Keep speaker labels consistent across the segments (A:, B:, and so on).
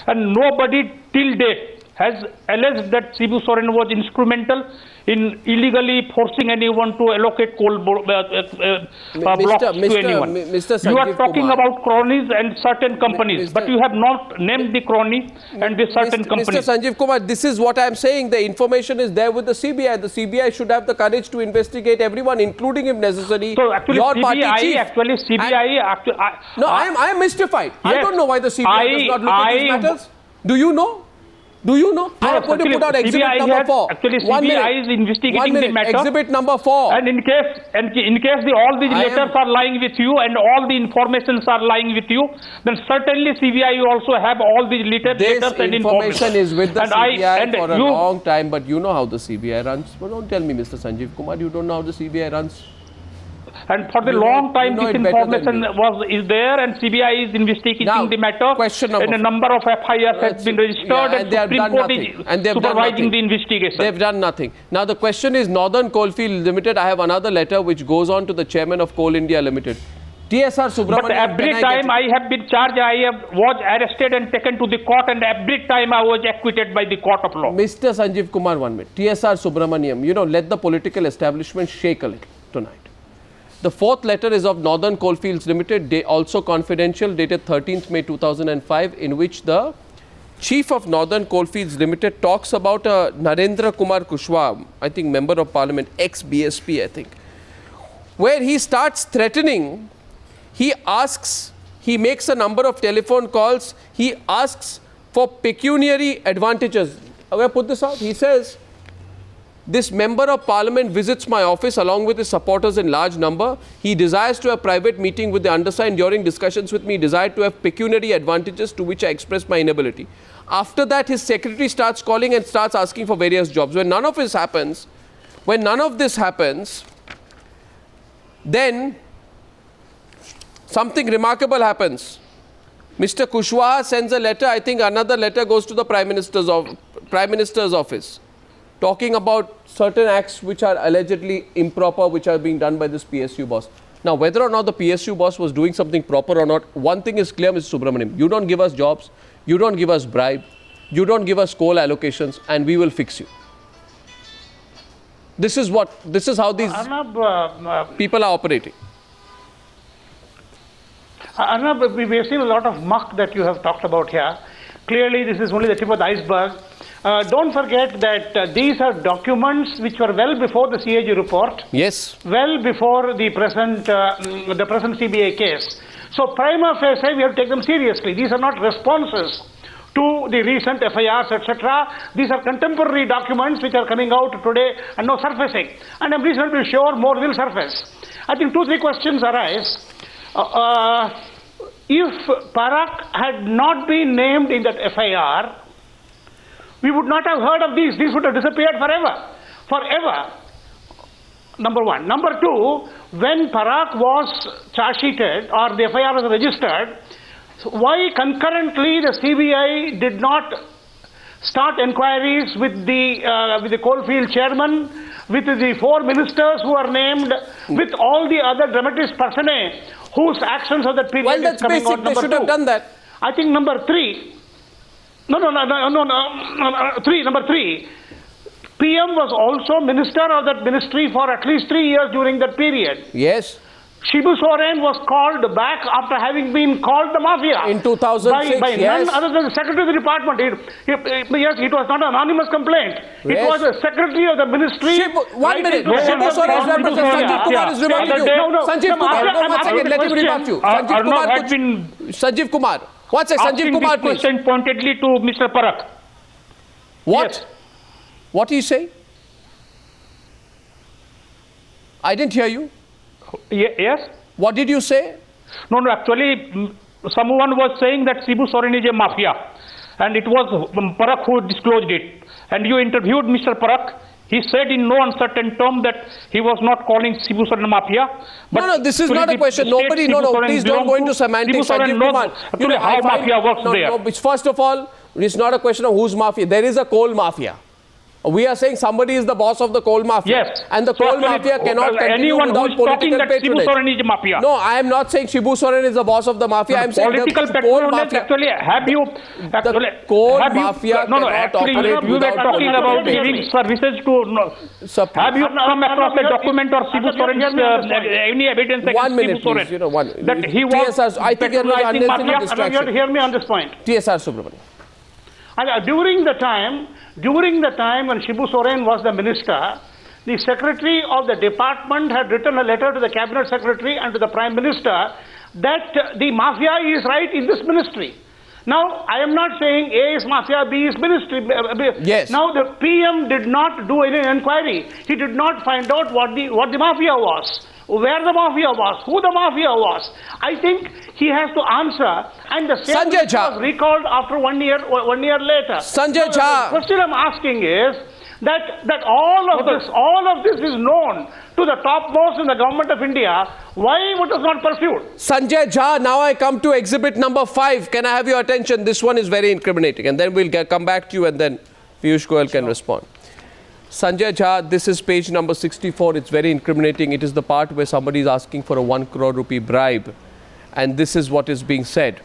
A: And nobody till date has alleged that Shibu Soren was instrumental in illegally forcing anyone to allocate coal blocks to anyone. You are talking about cronies and certain companies, but you have not named the crony and the certain companies.
B: Mr. Sanjeev Kumar, this is what I am saying. The information is there with the CBI. The CBI should have the courage to investigate everyone, including, if necessary,
A: so actually
B: your
A: CBI,
B: party chief.
A: Actually, CBI...
B: I am mystified.
A: Yes,
B: I don't know why the CBI does not look at these matters. Do you know? Do you know? I am going to put out exhibit number 4.
A: Actually, CBI is investigating the matter.
B: Exhibit number 4.
A: And in case all these letters are lying with you and all the informations are lying with you, then certainly CBI also have all these letters and
B: information is with the CBI for a long time, but you know how the CBI runs. But don't tell me, Mr. Sanjeev Kumar, you don't know how the CBI runs.
A: And for the long time, this information is there, and CBI is investigating the matter. And a number of FIRs has been registered, and the Supreme Court is supervising the investigation.
B: They've done nothing. Now the question is, Northern Coal Field Ltd. I have another letter which goes on to the chairman of Coal India Limited. TSR Subramaniam.
A: But every time I have been charged, was arrested and taken to the court, and every time I was acquitted by the court of law.
B: Mr. Sanjeev Kumar, 1 minute. TSR Subramaniam, you know, let the political establishment shake a little tonight. The 4th letter is of Northern Coal Fields Limited, also confidential, dated 13th May 2005, in which the chief of Northern Coal Fields Limited talks about Narendra Kumar Kushwaha, I think member of parliament, ex-BSP, I think, where he starts threatening. He makes a number of telephone calls. He asks for pecuniary advantages. I'm going to put this out. He says, this member of parliament visits my office along with his supporters in large number. He desires to have private meeting with the undersigned. During discussions with me, he desired to have pecuniary advantages, to which I expressed my inability. After that, his secretary starts calling and starts asking for various jobs. When none of this happens, then something remarkable happens. Mr. Kushwaha sends a letter. I think another letter goes to the Prime Minister's office, talking about certain acts which are allegedly improper, which are being done by this PSU boss. Now, whether or not the PSU boss was doing something proper or not, one thing is clear, Mr. Subramaniam. You don't give us jobs, you don't give us bribe, you don't give us coal allocations, and we will fix you. This is how these people are operating.
C: Arnab, we have seen a lot of muck that you have talked about here. Clearly, this is only the tip of the iceberg. Don't forget that these are documents which were well before the CAG report.
B: Yes.
C: Well before the present CBI case. So prima facie, we have to take them seriously. These are not responses to the recent FIRs, etc. These are contemporary documents which are coming out today and now surfacing. And I'm reasonably sure more will surface. I think 2-3 questions arise. If Parak had not been named in that FIR, we would not have heard of these. These would have disappeared forever. Forever. Number 1. Number 2, when Parak was charge sheeted or the FIR was registered, why concurrently the CBI did not start inquiries with the coalfield chairman, with the 4 ministers who are named, with all the other dramatis personae whose actions of that period
B: well, that's
C: is coming
B: basic.
C: out? Number
B: they should
C: 2.
B: have done that.
C: I think number 3. Number 3. PM was also minister of that ministry for at least 3 years during that period.
B: Yes.
C: Shibu Soren was called back after having been called the mafia.
B: In 2006,
C: by none other than the secretary of the department. Yes, it was not an anonymous complaint. Yes. It was the secretary of the ministry.
B: 1 minute. Shibu Soren's representative Sanjeev Kumar is reminding you. Sanjeev Kumar, one second, let him rebut you. Sanjeev Kumar. What's a Sanjeev Kumar, please?
A: Question pointedly to Mr. Parak.
B: What?
A: Yes.
B: What do you say? I didn't hear you.
A: Yes.
B: What did you say?
A: No, actually, someone was saying that Shibu Soren is a mafia, and it was Parak who disclosed it. And you interviewed Mr. Parak. He said in no uncertain term that he was not calling Shibu Soren mafia.
B: But no, this is not a question. Nobody, please don't go into semantics.
A: Sanjeev Kumar, actually how mafia works there.
B: First of all, it's not a question of whose mafia. There is a coal mafia. We are saying somebody is the boss of the coal mafia.
A: Yes.
B: And the
A: So
B: coal
A: actually,
B: mafia cannot continue
A: anyone who
B: without
A: is talking
B: political
A: that Shibu
B: patronage.
A: Soren is a mafia.
B: No, I am not saying Shibu Soren is the boss of the mafia. I am saying
A: Political
B: the coal
A: patronage,
B: mafia.
A: actually, have you...
B: The coal
A: have you,
B: mafia
A: no,
B: cannot
A: actually,
B: operate
A: you were
B: without
A: talking
B: political
A: about
B: patronage.
A: giving services to... No. Have you come across a document or Shibu Soren's any evidence against
B: 1 minute,
A: Shibu Soren?
B: please. You know, one.
A: That he was
B: TSR, I think there was
A: patronizing
B: unnecessary
A: mafia?
B: distraction.
C: You have to hear me on this point.
B: TSR Subramaniam.
C: During the time when Shibu Soren was the minister, the secretary of the department had written a letter to the cabinet secretary and to the prime minister that the mafia is right in this ministry. Now, I am not saying A is mafia, B is ministry.
B: Yes.
C: Now, the PM did not do any inquiry. He did not find out what the mafia was, where the mafia was, who the mafia was. I think he has to answer, and the same
B: Sanjay Jha
C: was recalled after 1 year later.
B: Sanjay
C: So
B: Jha.
C: the question I'm asking is that all of this is known to the topmost in the government of India. Why it was not pursued?
B: Sanjay Jha, now I come to exhibit number 5. Can I have your attention? This one is very incriminating. And then we'll come back to you and then Piyush Goyal can respond. Sanjay Jha, this is page number 64. It's very incriminating. It is the part where somebody is asking for a 1 crore rupee bribe. And this is what is being said.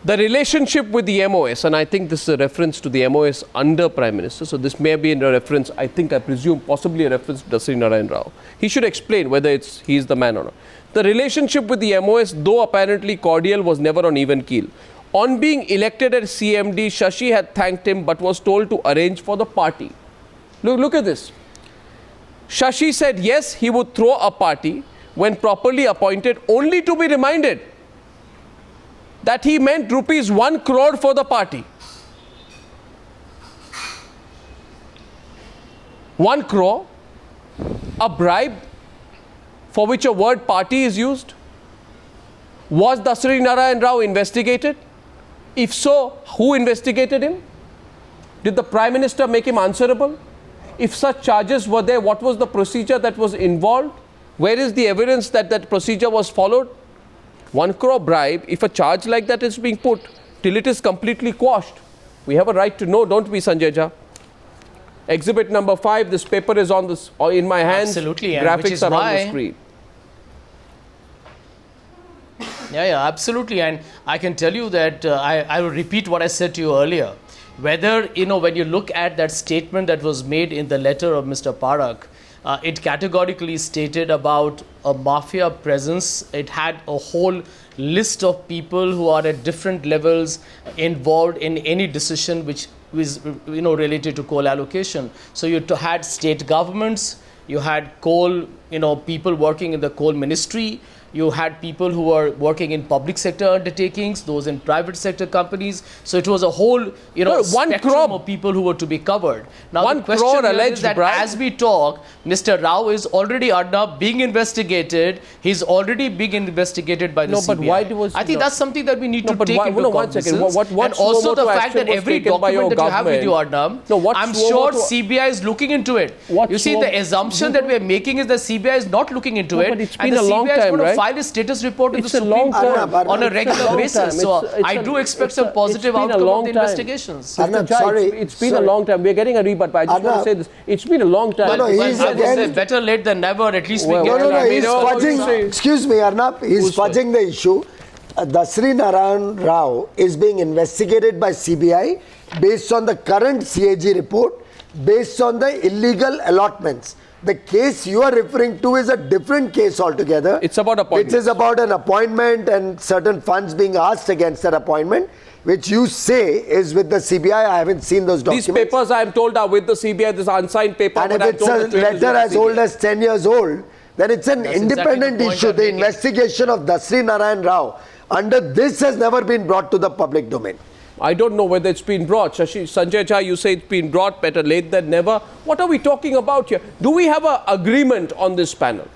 B: The relationship with the MOS, and I think this is a reference to the MOS under Prime Minister. So this may be a reference, I presume, possibly a reference to Dasri Narayan Rao. He should explain whether he is the man or not. The relationship with the MOS, though apparently cordial, was never on even keel. On being elected as CMD, Shashi had thanked him but was told to arrange for the party. Look at this. Shashi said yes, he would throw a party when properly appointed, only to be reminded that he meant rupees 1 crore for the party. 1 crore, a bribe for which a word party is used. Was Dasri Narayan Rao investigated? If so, who investigated him? Did the Prime Minister make him answerable? If such charges were there, what was the procedure that was involved? Where is the evidence that that procedure was followed? 1 crore bribe, if a charge like that is being put, till it is completely quashed. We have a right to know, don't we, Sanjay Jha? Exhibit number 5, this paper is on this, in my hands.
D: Absolutely,
B: graphics are on the screen.
D: Yeah, absolutely. And I can tell you that I will repeat what I said to you earlier. Whether, when you look at that statement that was made in the letter of Mr. Parak, it categorically stated about a mafia presence. It had a whole list of people who are at different levels involved in any decision which is related to coal allocation. So you had state governments, you had coal, people working in the coal ministry, you had people who were working in public sector undertakings, those in private sector companies. So it was a whole, spectrum of people who were to be covered. Now the question is that as we talk, Mr. Rao is already being investigated. He's already being investigated by the CBI.
B: But why was
D: I think that's something that we need to take into cognizance.
B: And
D: also the fact that every document that you have with you, Arnab, I'm sure CBI is looking into it. You see, the assumption that we are making is that CBI is not looking into it.
B: But it's been a long time, right?
D: File a status report in the Supreme Court on a regular basis. So I do expect some positive outcome of the investigations.
B: Sorry, it's been a long time. We're getting a rebut, but I just want to say this. It's been a long time.
D: Better late than never. At least we get
E: he's fudging. Excuse me, Arnab. He's fudging the issue. Dasri Narayan Rao is being investigated by CBI based on the current CAG report, based on the illegal allotments. The case you are referring to is a different case altogether.
B: It's about appointment.
E: It is about an appointment and certain funds being asked against that appointment, which you say is with the CBI. I haven't seen those documents.
B: These papers, I am told, are with the CBI. This unsigned paper.
E: And if it's a letter as old as 10 years old, then it's an independent issue. The investigation of Dasri Narayan Rao under this has never been brought to the public domain.
B: I don't know whether it's been brought. Sanjay Jha, you say it's been brought, better late than never. What are we talking about here? Do we have an agreement on this panel?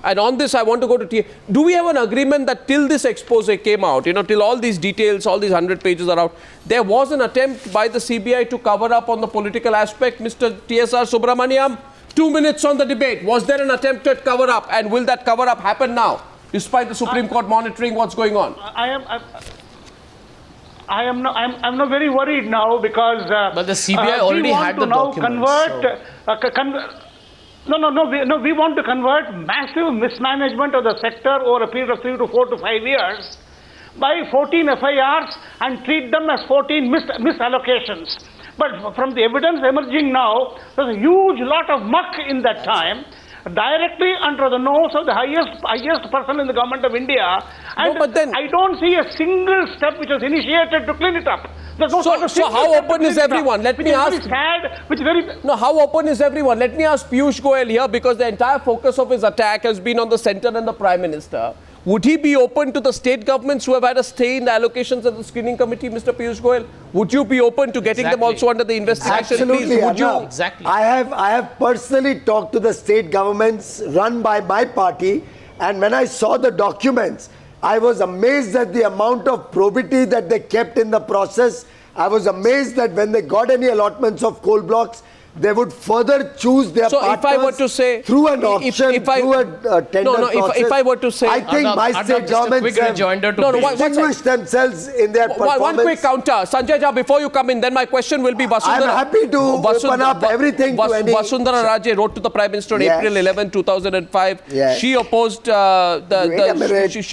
B: And on this, I want to go to do we have an agreement that till this expose came out, till all these details, all these 100 pages are out, there was an attempt by the CBI to cover up on the political aspect? Mr. TSR Subramaniam, 2 minutes on the debate. Was there an attempt at cover up? And will that cover up happen now, despite the Supreme Court monitoring what's going on?
C: I'm not very worried now because.
D: But the CBI already had the documents.
C: We want to convert massive mismanagement of the sector over a period of 3 to 4 to 5 years by 14 FIRs and treat them as 14 misallocations. But from the evidence emerging now, there's a huge lot of muck in that time, directly under the nose of the highest person in the government of India. And
B: but then,
C: I don't see a single step which was initiated to clean it up. There's no
B: so how open is everyone? Let me ask.
C: No,
B: how open is everyone? Let me ask Piyush Goyal here, because the entire focus of his attack has been on the centre and the Prime Minister. Would he be open to the state governments who have had a stay in the allocations at the screening committee, Mr. Piyush Goyal? Would you be open to getting them also under the investigation?
E: Absolutely,
B: please? Would you?
D: Exactly.
E: I have personally talked to the state governments run by my party, and when I saw the documents, I was amazed at the amount of probity that they kept in the process. I was amazed that when they got any allotments of coal blocks, they would further choose their partners
B: if I were to say,
E: through an auction, through a tender process.
B: If I were to say,
E: I think my state governments have distinguished themselves in their performance.
B: One quick counter. Sanjay Jha, before you come in, then my question will be Vasundhara.
E: I'm happy to open up everything to any...
B: Vasundhara Raje wrote to the Prime Minister on April 11, 2005.
E: Yes.
B: She opposed she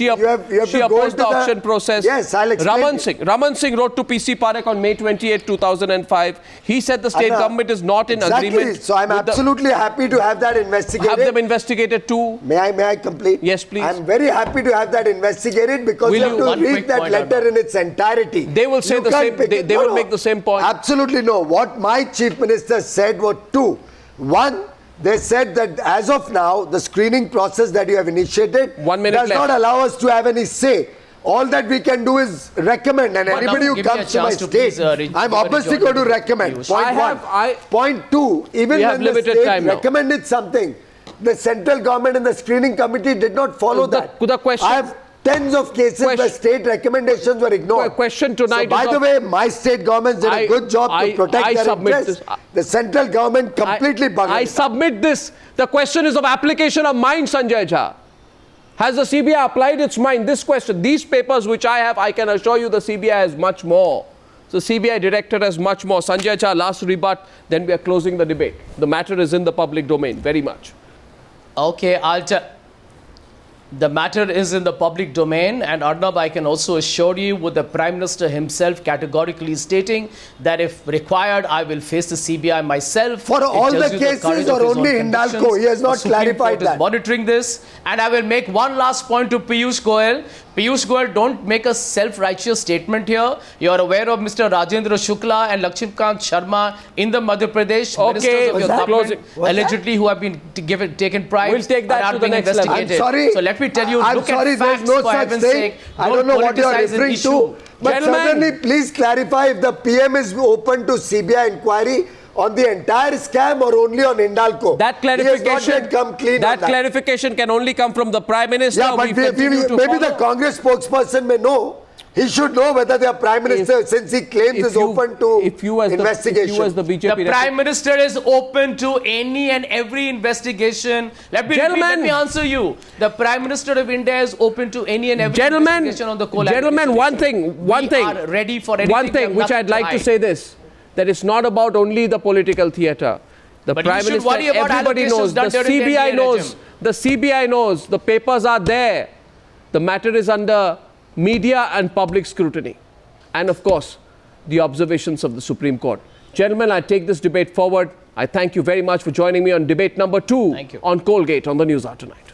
B: opposed the auction process.
E: Yes, I'll explain.
B: Raman Singh wrote to PC Parekh on May 28, 2005. He said the state government is not in agreement.
E: So I'm absolutely happy to have that investigated.
B: Have them investigated too.
E: May I complete?
B: Yes, please.
E: I'm very happy to have that investigated because you have to read that letter in its entirety.
B: They will say the same. They will make the same point.
E: Absolutely no. What my chief minister said were two. One, they said that as of now, the screening process that you have initiated does not allow us to have any say. All that we can do is recommend, and anybody who comes to my state, I'm obviously going to recommend. Point one. Point two, even when the state recommended something, the central government and the screening committee did not follow that. I have tens of cases where state recommendations were ignored.
B: Question tonight.
E: So by the way, my state governments did a good job to protect their interests. The central government completely buggered.
B: I submit this. The question is of application of mind, Sanjay Jha. Has the CBI applied its mind? This question, these papers which I have, I can assure you the CBI has much more. The CBI director has much more. Sanjay Jha, last rebut, then we are closing the debate. The matter is in the public domain, very much.
D: Okay, the matter is in the public domain, and Arnab, I can also assure you with the Prime Minister himself categorically stating that if required, I will face the CBI myself.
E: For all the cases or only Hindalco? He has not clarified that.
D: Monitoring this, and I will make one last point to Piyush Goyal. Piyush Goyal, don't make a self-righteous statement here. You are aware of Mr. Rajendra Shukla and Lakshmikant Sharma in the Madhya Pradesh, ministers of your government, allegedly who have been taken bribes.
B: We'll take that to the next level.
E: I'm sorry.
D: So let me tell you, look at facts,
E: there's no
D: for
E: such
D: heaven's
E: thing.
D: sake.
E: I don't know what you are referring to. But certainly, please clarify if the PM is open to CBI inquiry on the entire scam or only on Hindalco.
B: That clarification,
E: he has not yet come clean
B: that clarification can only come from the Prime Minister.
E: Yeah, but maybe the Congress spokesperson may know. He should know whether their Prime Minister, since he claims is open to investigation.
D: The Prime Minister is open to any and every investigation. Let me answer you. The Prime Minister of India is open to any and every investigation on the coal.
B: Gentlemen, one thing.
D: Are ready for anything.
B: One thing which I'd like to say this, that it's not about only the political theatre. The Prime Minister, everybody knows, the CBI knows, the CBI knows, the papers are there. The matter is under media and public scrutiny. And of course, the observations of the Supreme Court. Gentlemen, I take this debate forward. I thank you very much for joining me on debate number 2 on Coalgate on the Newshour tonight.